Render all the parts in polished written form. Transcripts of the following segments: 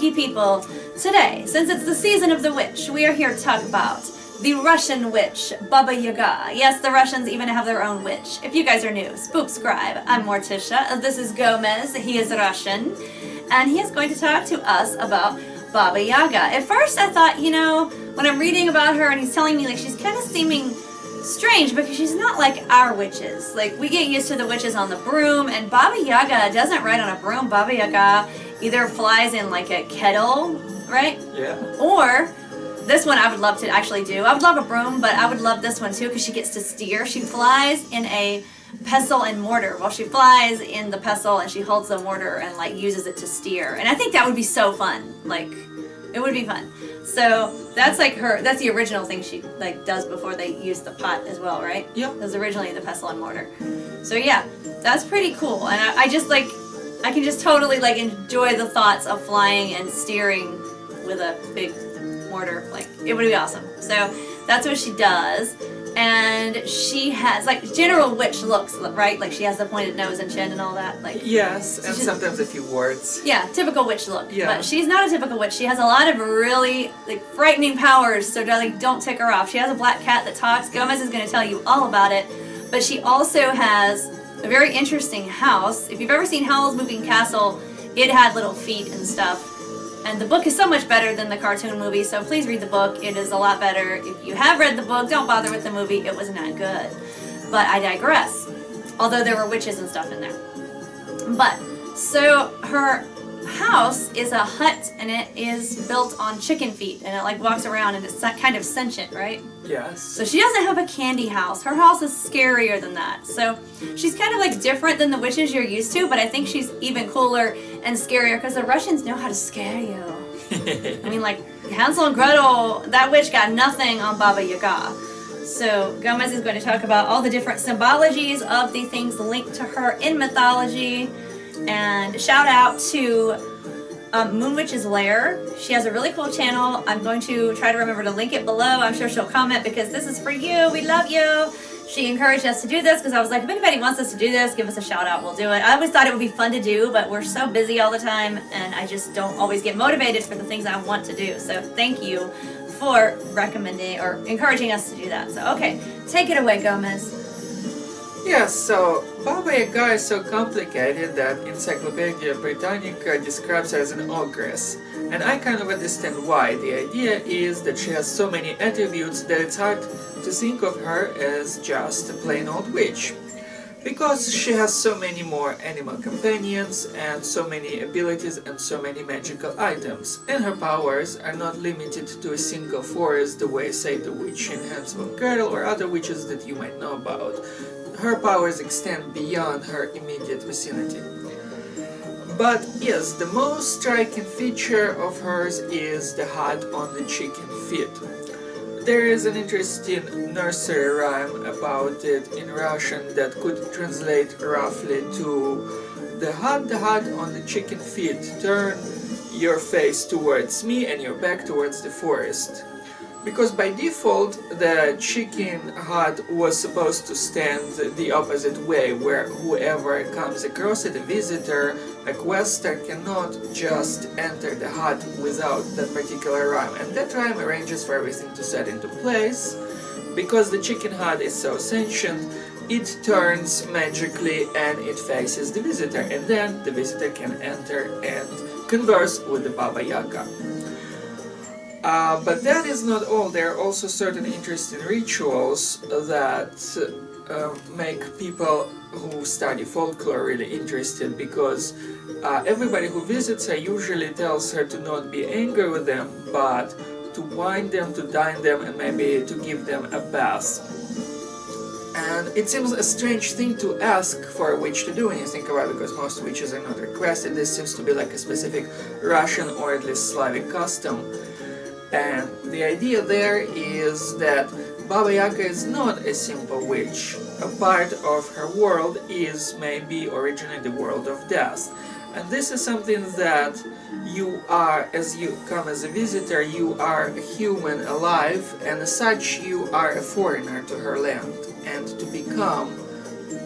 spooky people. Today, since it's the season of the witch, we are here to talk about the Russian witch, Baba Yaga. Yes, the Russians even have their own witch. If you guys are new, Spookscribe. I'm Morticia. This is Gomez. He is Russian. And he is going to talk to us about Baba Yaga. At first I thought, you know, when I'm reading about her and he's telling me, like, she's kind of seeming strange because she's not like our witches. Like, we get used to the witches on the broom, and Baba Yaga doesn't ride on a broom. Baba Yaga either flies in like a kettle, right? Yeah. Or this one I would love to actually do. I would love a broom, but I would love this one too because she gets to steer. She flies in a pestle and mortar. Well, she flies in the pestle and she holds the mortar and like uses it to steer. And I think that would be so fun. Like, it would be fun. So that's like that's the original thing she like does before they use the pot as well, right? Yeah. It was originally the pestle and mortar. So yeah, that's pretty cool. And I just like, I can just totally like enjoy the thoughts of flying and steering with a big mortar. Like, it would be awesome. So that's what she does. And she has like general witch looks, right? Like she has the pointed nose and chin and all that. Like, yes, and sometimes a few words. Yeah, typical witch look. Yeah. But she's not a typical witch. She has a lot of really like frightening powers, so like don't tick her off. She has a black cat that talks. Gomez is going to tell you all about it. But she also has a very interesting house. If you've ever seen Howl's Moving Castle, it had little feet and stuff. And the book is so much better than the cartoon movie, so please read the book. It is a lot better. If you have read the book, don't bother with the movie. It was not good. But I digress. Although there were witches and stuff in there. But, so her house is a hut, and it is built on chicken feet. And it like walks around, and it's kind of sentient, right? Yes. So she doesn't have a candy house. Her house is scarier than that. So she's kind of like different than the witches you're used to, but I think she's even cooler and scarier because the Russians know how to scare you. I mean, like Hansel and Gretel, that witch got nothing on Baba Yaga. So Gomez is going to talk about all the different symbologies of the things linked to her in mythology. And shout out to Moonwitch's Lair. She has a really cool channel. I'm going to try to remember to link it below. I'm sure she'll comment because this is for you. We love you. She encouraged us to do this because I was like, if anybody wants us to do this, give us a shout out. We'll do it. I always thought it would be fun to do, but we're so busy all the time and I just don't always get motivated for the things I want to do. So thank you for recommending or encouraging us to do that. So okay, take it away, Gomez. Yes, so Baba Yaga is so complicated that Encyclopedia Britannica describes her as an ogress. And I kind of understand why. The idea is that she has so many attributes that it's hard to think of her as just a plain old witch. Because she has so many more animal companions and so many abilities and so many magical items. And her powers are not limited to a single forest the way, say, the witch in Hansel and Gretel or other witches that you might know about. Her powers extend beyond her immediate vicinity. But yes, the most striking feature of hers is the hut on the chicken feet. There is an interesting nursery rhyme about it in Russian that could translate roughly to the hut on the chicken feet, turn your face towards me and your back towards the forest. Because by default the chicken hut was supposed to stand the opposite way, where whoever comes across it, a visitor, a quester, cannot just enter the hut without that particular rhyme. And that rhyme arranges for everything to set into place. Because the chicken hut is so sentient, it turns magically and it faces the visitor, and then the visitor can enter and converse with the Baba Yaga. But that is not all. There are also certain interesting rituals that make people who study folklore really interested, because everybody who visits her usually tells her to not be angry with them, but to wine them, to dine them, and maybe to give them a bath. And it seems a strange thing to ask for a witch to do when you think about it, because most witches are not requested. This seems to be like a specific Russian or at least Slavic custom. And the idea there is that Baba Yaga is not a simple witch. A part of her world is maybe originally the world of death. And this is something that you are, as you come as a visitor, you are a human alive, and as such you are a foreigner to her land. And to become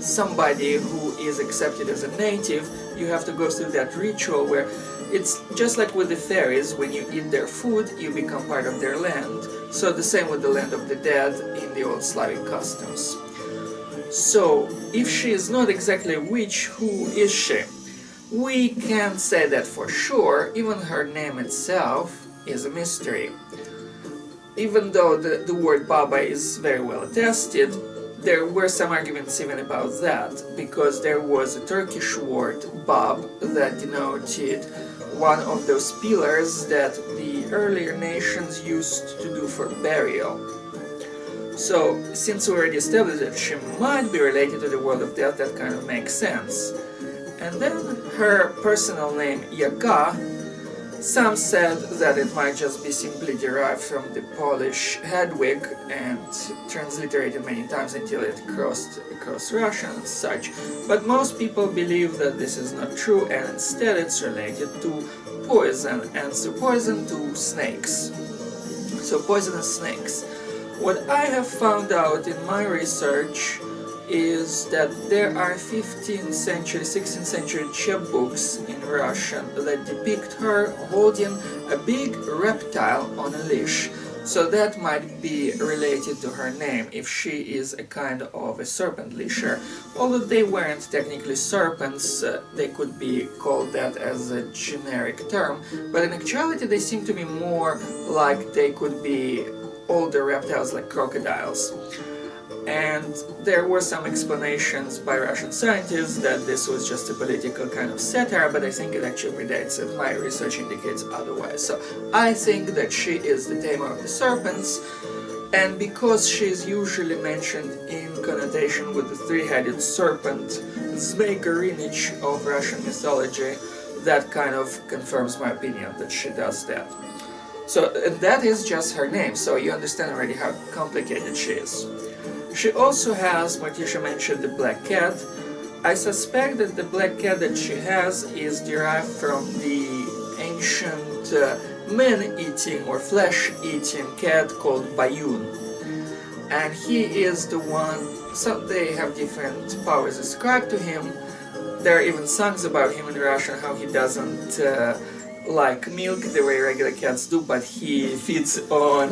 somebody who is accepted as a native, you have to go through that ritual where it's just like with the fairies, when you eat their food, you become part of their land. So the same with the land of the dead in the old Slavic customs. So, if she is not exactly a witch, who is she? We can't say that for sure, even her name itself is a mystery. Even though the word Baba is very well attested, there were some arguments even about that, because there was a Turkish word, bab, that denoted one of those pillars that the earlier nations used to do for burial. So, since we already established that she might be related to the world of death, that kind of makes sense. And then her personal name, Yaga, some said that it might just be simply derived from the Polish Hedwig and transliterated many times until it crossed across Russian and such. But most people believe that this is not true, and instead it's related to poison, and so poison to snakes. So poisonous snakes. What I have found out in my research is that there are 15th century, 16th century chapbooks in Russian that depict her holding a big reptile on a leash. So that might be related to her name, if she is a kind of a serpent leasher. Although they weren't technically serpents, they could be called that as a generic term, but in actuality they seem to be more like they could be older reptiles like crocodiles. And there were some explanations by Russian scientists that this was just a political kind of satire, but I think it actually predates it. My research indicates otherwise. So I think that she is the tamer of the serpents, and because she is usually mentioned in connotation with the three-headed serpent, Zmei Gorinich of Russian mythology, that kind of confirms my opinion that she does that. So that is just her name, so you understand already how complicated she is. She also has, Morticia mentioned, the black cat. I suspect that the black cat that she has is derived from the ancient man-eating or flesh-eating cat called Bayun. And he is the one, so they have different powers ascribed to him. There are even songs about him in Russian, how he doesn't like milk the way regular cats do, but he feeds on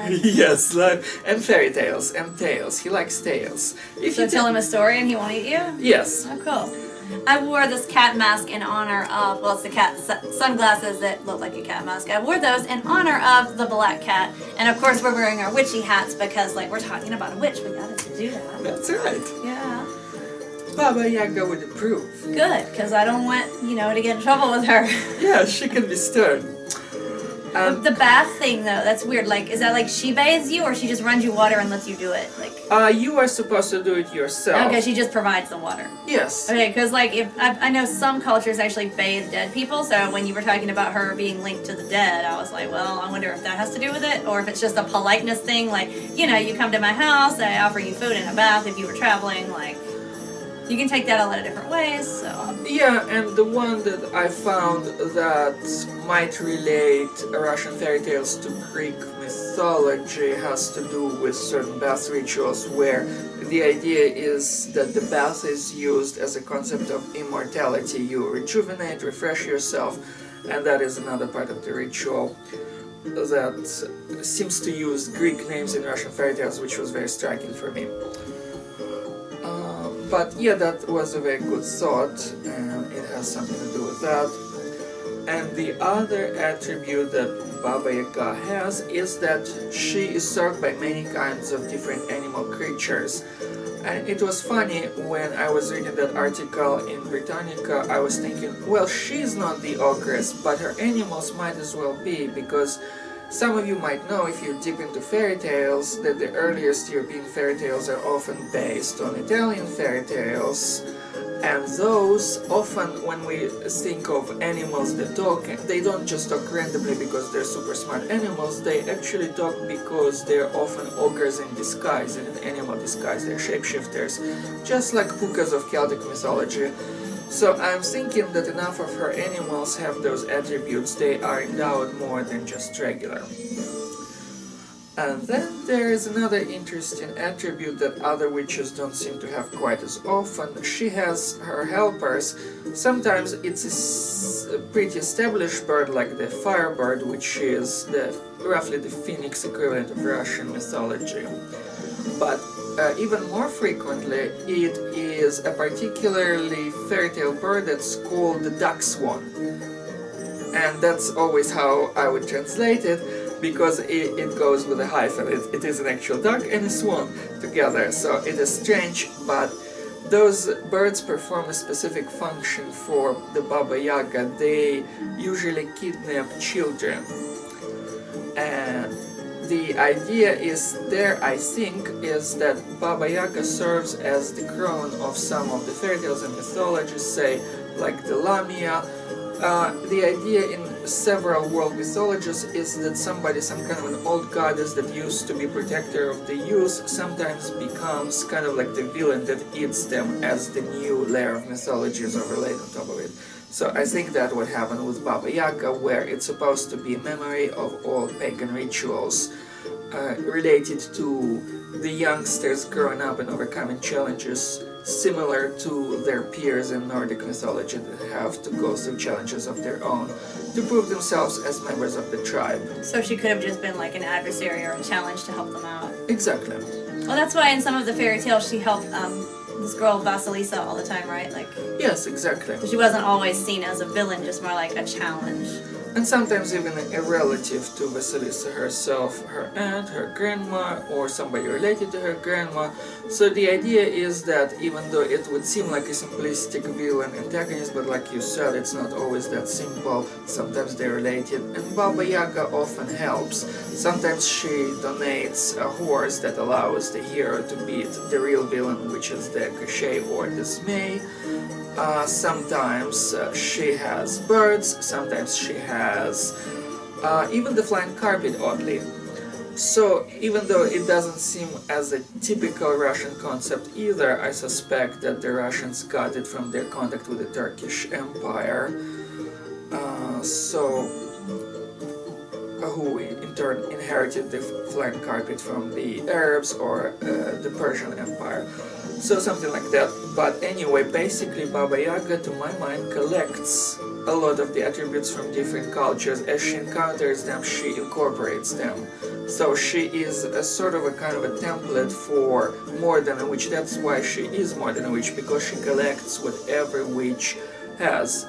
yes, blood and fairy tales and tales. He likes tales. If so you tell him a story and he won't eat you? Yes. Oh, cool. I wore this cat mask in honor of, well, it's the cat sunglasses that look like a cat mask. I wore those in honor of the black cat, and of course we're wearing our witchy hats because, like, we're talking about a witch. We gotta do that. That's right. Yeah. Baba Yaga would approve. Good, because I don't want, you know, to get in trouble with her. Yeah, she can be stern. The bath thing, though, that's weird. Like, is that like she bathes you, or she just runs you water and lets you do it? Like, you are supposed to do it yourself. Okay, she just provides the water. Yes. Okay, because like, if I know some cultures actually bathe dead people, so when you were talking about her being linked to the dead, I was like, well, I wonder if that has to do with it, or if it's just a politeness thing. Like, you know, you come to my house, I offer you food and a bath if you were traveling, like. You can take that a lot of different ways, so... Yeah, and the one that I found that might relate Russian fairy tales to Greek mythology has to do with certain bath rituals where the idea is that the bath is used as a concept of immortality. You rejuvenate, refresh yourself, and that is another part of the ritual that seems to use Greek names in Russian fairy tales, which was very striking for me. But yeah, that was a very good thought, and it has something to do with that. And the other attribute that Baba Yaga has is that she is served by many kinds of different animal creatures. And it was funny, when I was reading that article in Britannica, I was thinking, well, she's not the ogress, but her animals might as well be, because some of you might know, if you're deep into fairy tales, that the earliest European fairy tales are often based on Italian fairy tales, and those, often when we think of animals that talk, they don't just talk randomly because they're super smart animals, they actually talk because they're often ogres in disguise, in an animal disguise, they're shapeshifters, just like pukas of Celtic mythology. So I'm thinking that enough of her animals have those attributes, they are endowed more than just regular. And then there is another interesting attribute that other witches don't seem to have quite as often. She has her helpers. Sometimes it's a pretty established bird like the firebird, which is roughly the phoenix equivalent of Russian mythology. But even more frequently, it is a particularly fairy tale bird that's called the duck swan. And that's always how I would translate it, because it goes with a hyphen. It is an actual duck and a swan together, so it is strange, but those birds perform a specific function for the Baba Yaga. They usually kidnap children, and the idea is there, I think, is that Baba Yaga serves as the crown of some of the fairy tales and mythologies, say, like the Lamia. The idea in several world mythologies is that somebody, some kind of an old goddess that used to be protector of the youth, sometimes becomes kind of like the villain that eats them as the new layer of mythology is overlaid on top of it. So I think that would happen with Baba Yaga, where it's supposed to be a memory of old pagan rituals related to the youngsters growing up and overcoming challenges similar to their peers in Nordic mythology that have to go through challenges of their own to prove themselves as members of the tribe. So she could have just been like an adversary or a challenge to help them out. Exactly. Well, that's why in some of the fairy tales she helped this girl Vasilisa all the time, right? Like, yes, exactly. she wasn't always seen as a villain, just more like a challenge. And sometimes even a relative to Vasilisa herself, her aunt, her grandma, or somebody related to her grandma. So the idea is that even though it would seem like a simplistic villain antagonist, but like you said, it's not always that simple. Sometimes they're related, and Baba Yaga often helps. Sometimes she donates a horse that allows the hero to beat the real villain, which is the Cochet or Dismay. Sometimes she has birds, sometimes she has even the flying carpet, oddly. So even though it doesn't seem as a typical Russian concept either, I suspect that the Russians got it from their contact with the Turkish Empire, who in turn inherited the flying carpet from the Arabs or the Persian Empire. So something like that. But anyway, basically Baba Yaga, to my mind, collects a lot of the attributes from different cultures. As she encounters them, she incorporates them. So she is a sort of a kind of a template for more than a witch. That's why she is more than a witch, because she collects what every witch has.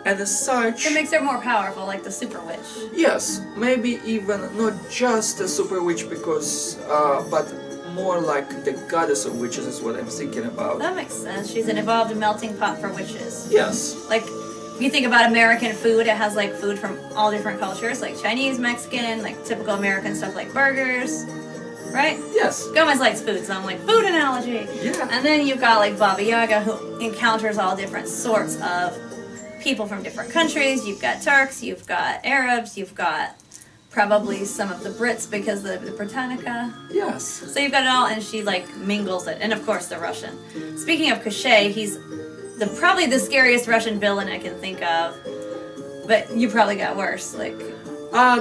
And as such... It makes her more powerful, like the super witch. Yes, maybe even not just a super witch, because, but more like the goddess of witches is what I'm thinking about. That makes sense. She's an evolved melting pot for witches. Yes. Like, if you think about American food, it has like food from all different cultures, like Chinese, Mexican, like typical American stuff like burgers, right? Yes. Gomez likes food, so I'm like, food analogy. Yeah. And then you've got like Baba Yaga, who encounters all different sorts of people from different countries. You've got Turks, you've got Arabs, you've got probably some of the Brits because of the Britannica. Yes. So you've got it all, and she like mingles it, and of course the Russian. Speaking of Cochet, he's probably the scariest Russian villain I can think of, but you probably got worse. Like,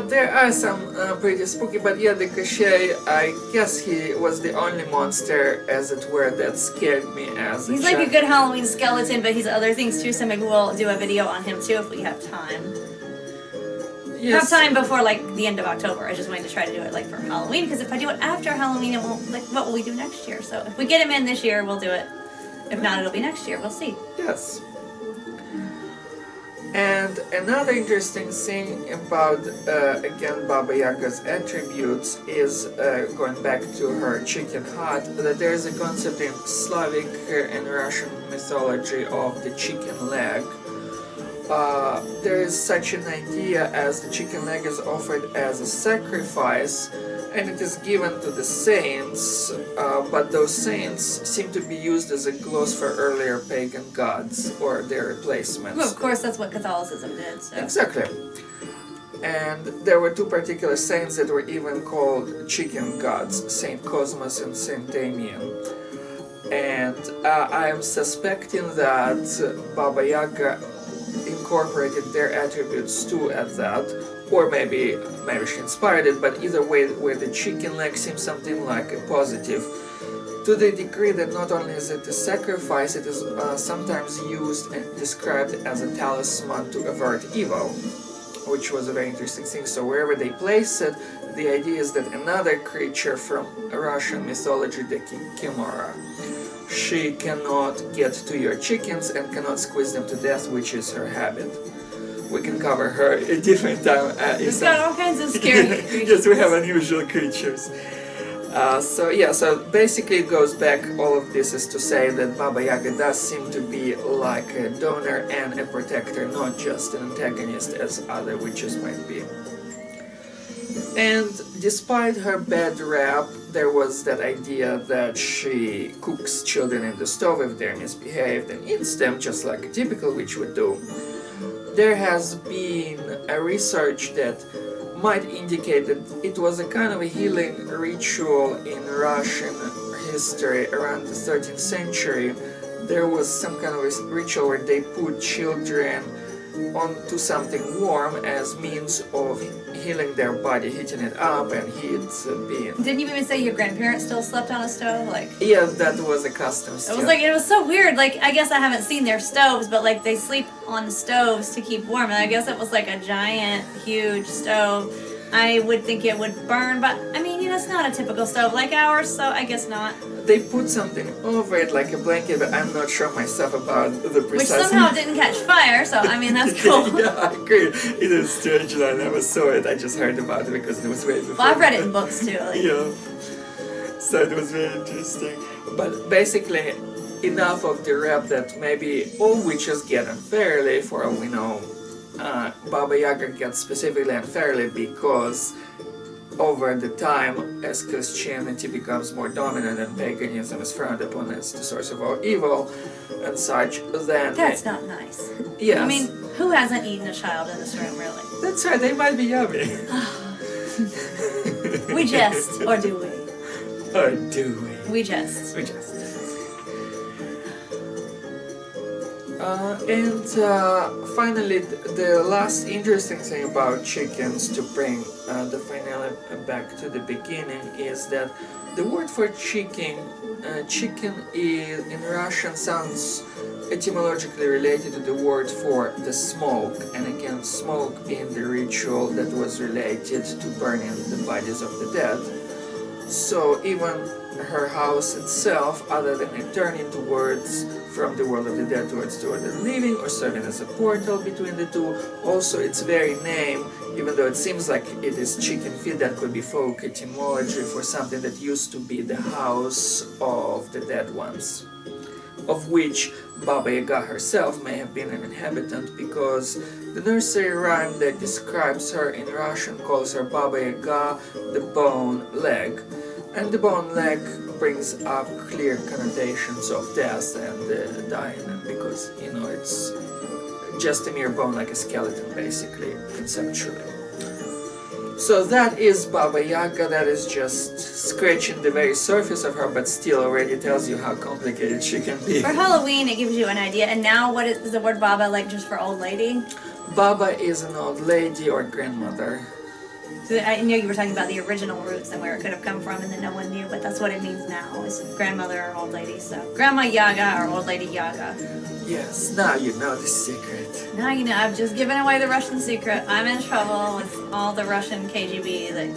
there are some pretty spooky, but yeah, the Cochet, I guess he was the only monster, as it were, that scared me as a he's child. like a good Halloween skeleton, but he's other things too. So maybe we'll do a video on him too if we have time. Yes. Have time before like the end of October. I just wanted to try to do it like for Halloween, because if I do it after Halloween, it won't, like, what will we do next year? So if we get him in this year, we'll do it. If not, it'll be next year. We'll see. Yes. And another interesting thing about, again, Baba Yaga's attributes is, going back to her chicken heart, that there is a concept in Slavic and Russian mythology of the chicken leg. There is such an idea as the chicken leg is offered as a sacrifice, and it is given to the saints, but those saints seem to be used as a gloss for earlier pagan gods or their replacements. Well, of course, that's what Catholicism did. So. Exactly. And there were two particular saints that were even called chicken gods, Saint Cosmas and Saint Damian. And I am suspecting that Baba Yaga incorporated their attributes too at that, or maybe she inspired it, but either way, where the chicken leg seems something like a positive, to the degree that not only is it a sacrifice, it is sometimes used and described as a talisman to avert evil, which was a very interesting thing. So wherever they place it, the idea is that another creature from Russian mythology, the Chimera, she cannot get to your chickens and cannot squeeze them to death, which is her habit. We can cover her a different time. It's got all kinds of scary creatures. Yes, we have unusual creatures. So basically it goes back, all of this is to say that Baba Yaga does seem to be like a donor and a protector, not just an antagonist as other witches might be. And despite her bad rap, there was that idea that she cooks children in the stove if they're misbehaved and eats them just like a typical witch would do. There has been a research that might indicate that it was a kind of a healing ritual in Russian history around the 13th century. There was some kind of a ritual where they put children onto something warm as means of healing their body, heating it up and heat being. Didn't you even say your grandparents still slept on a stove? Like, yeah, that was a custom still. It was so weird. Like, I guess I haven't seen their stoves, but like they sleep on stoves to keep warm. And I guess it was like a giant, huge stove. I would think it would burn, but I mean, it's not a typical stove like ours, so I guess not. They put something over it, like a blanket, but I'm not sure myself about the precise... Which somehow didn't catch fire, so I mean, that's cool. Yeah, I agree. It is strange that I never saw it, I just heard about it because it was way before. Well, I've read it in books too. Like. Yeah. So it was very interesting. But basically, enough of the rap that maybe all witches get unfairly, for all we know. Baba Yaga gets specifically unfairly because over the time, as Christianity becomes more dominant and paganism is frowned upon as the source of all evil and such, then... That's not nice. Yes. I mean, who hasn't eaten a child in this room, really? That's right, they might be yummy. We jest, or do we? Or do we? We jest. We jest. Finally, the last interesting thing about chickens, to bring the finale back to the beginning, is that the word for chicken is, in Russian, sounds etymologically related to the word for the smoke, and again, smoke being the ritual that was related to burning the bodies of the dead. So even her house itself, other than it turning towards from the world of the dead towards the world of the living, or serving as a portal between the two, also its very name, even though it seems like it is chicken feed, that could be folk etymology for something that used to be the house of the dead ones, of which Baba Yaga herself may have been an inhabitant, because the nursery rhyme that describes her in Russian calls her Baba Yaga, the bone leg. And the bone leg brings up clear connotations of death and dying, and because, it's just a mere bone, like a skeleton, basically, conceptually. So that is Baba Yaga. That is just scratching the very surface of her, but still already tells you how complicated she can be. For Halloween, it gives you an idea. And now, what is the word Baba like just for old lady? Baba is an old lady or grandmother. So I knew you were talking about the original roots and where it could have come from, and then no one knew, but that's what it means now, is grandmother or old lady. So Grandma Yaga or Old Lady Yaga. Yes, now you know the secret. Now you know. I've just given away the Russian secret. I'm in trouble with all the Russian KGB that...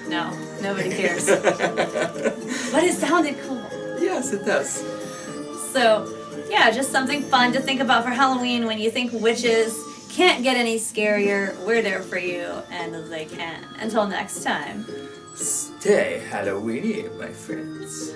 No, nobody cares. But it sounded cool. Yes, it does. So, yeah, just something fun to think about for Halloween when you think witches can't get any scarier. We're there for you, and they can. Until next time. Stay Halloweeny, my friends.